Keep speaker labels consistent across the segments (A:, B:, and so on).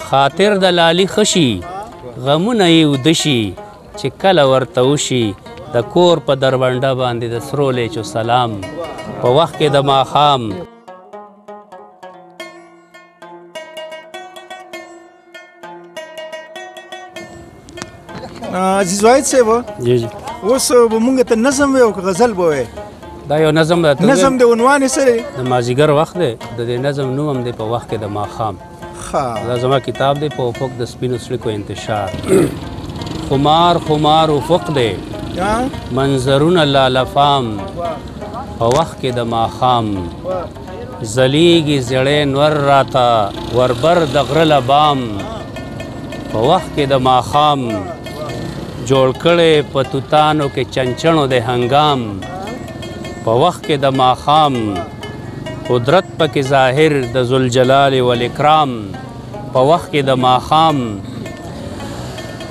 A: خاطر د لالي خشي غمونه یې وده شي چې کله ورته وشي د کور په دربنډه باندې د سرو لیچو سلام په وخت کې د ماښام
B: عزیز واحد صاحب
A: جی جی
B: اوس به مونږ ته نظم وی او که غزل به وی
A: دا یو نظم ده
B: نظم د عنوان یې څه دی
A: د مازدیګر وخت دی د دې نظم نوم هم دی په وخت کې د ماښام دا زما کتاب دی په افق د سپینو څړیکو انتشار خمار خمار افق دی منظرونه لالفام په وخت کې د ماښام ځلیږي زړی نور راته وربر د غره له بام په وخت کې د ماښام جوړ کړی په توتانو کې چنچڼو د هنګام په وخت کې د ماښام قدرت پکې ظاهر د ذوالجلال والاکرام په وخت کې د ماښام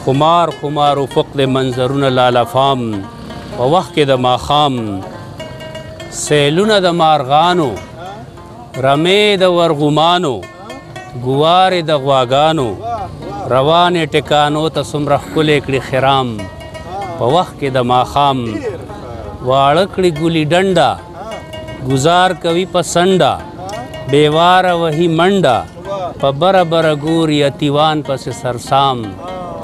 A: خمار خمار افق د منظرونه لالفام په وخت کې د ماښام سیلونه د مارغانو رمې د ورغومانو ګوارې د غواګانو روانې ټکانو ته څومره ښکلې کړي خرام په وخت کې د ماښام واړه کړي ګلي ډنډه ګزار کوي په سنډه بیواره وهي منډه په بره بره ګوري اتیوان پسې سرسام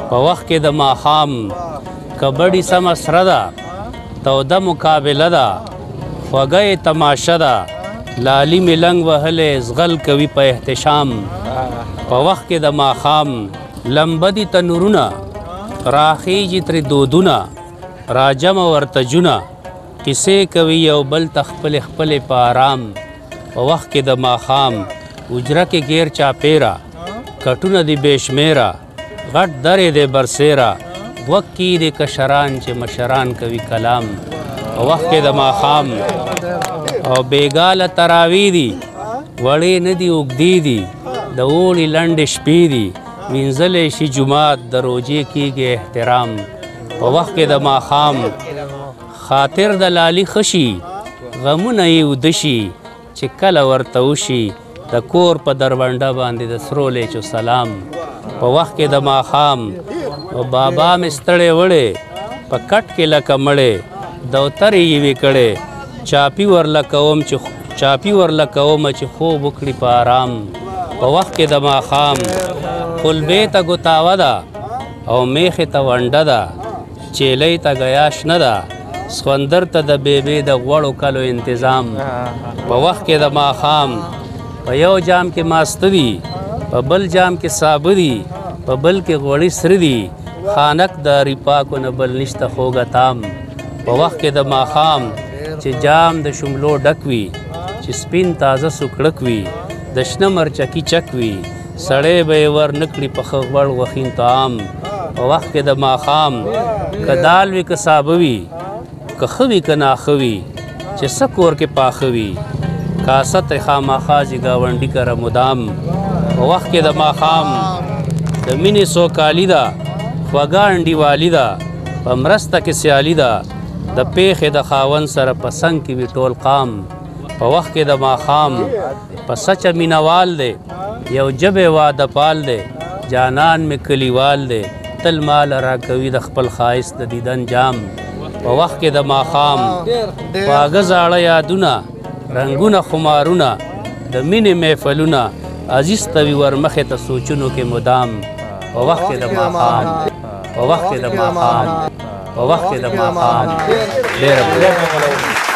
A: په وخت کې د ماښام کبډي سمه سره ده توده مقابله ده خوږه یې تماشه ده لالي مې لنګ وهلی زغل کوي په احتشام په وخت کې د ماښام لمبه دي تنورونه راخیږي ترې دودونه راجمه ورته جونه کیسې کوي یو بل ته خپلې خپلې په آرام په وخت کې د ماښام اجره کې غیر چاپیره کټونه دي بې شمېره غټ درې دی برسیره وکې دي کشران چې مشران کوي کلام په وخت کې د ماښام او بېګاله تراوی دي وړې نه دي اوږدې دي د اوړي لنډې شپې دي وینځلی شي جومات د روجې کېږي احترام په وخت کې د ماښام خاطر د لالي خشي غمونه یې وده شي چې کله ورته وشي د کور په دربنډه باندې د سرو لیچو سلام په وخت کې د ماښام او بابا مې ستړی وړی په کټ کې لکه مړی دوترې یې وې کړی چاپي ورله کومه چې خوب وکړي په آرام په وخت کې د ماښام خلبې ته ګوتاوه ده او میخې ته ونډه ده چیلۍ ته ګیا شنه ده سخوندر ته د بیبې د غوړو کلو انتظام په وخت کې د ماښام په یو جام کې ماسته دي په بل جام کې سابه دي په بل کې غوړي سره دي خانک د ریپاکو نه بل نشته خوږه تام په وخت کې د ماښام چې جام د شملو ډک وي چې سپین تازه سوکړک وي د شنه مرچکي چک وي سړی به یې ور نه کړي په ښه غوړ غوښین طعام په وخت کې د ماښام که دال وي که سابه وي که ښه وي که ناښه وي چې څه کور کې پاخه وي کاسه ترې خامخا ځي ګاونډي کره مدام په وخت کې د ماښام د مینې سوکالي ده خوږه انډیوالي ده په مرسته کې سیالي ده د پیښې د خاوند سره په څنګ کې وي ټول قام په وخت کې د ماښام په سچه مینهوال دی یو ژبې واده پال دی جانان مې کلیوال دی تل مال راکوي د خپل ښایست د دیدن جام په وخت کې د ماښام خواږه زاړه یادونه رنګونه خمارونه د مینې محفلونه عزیز ته وي ورمخې ته سوچونو کې مدام په وخت کې د ماښام په وخت کې د ماښام په وخت کې د ماښام ډېره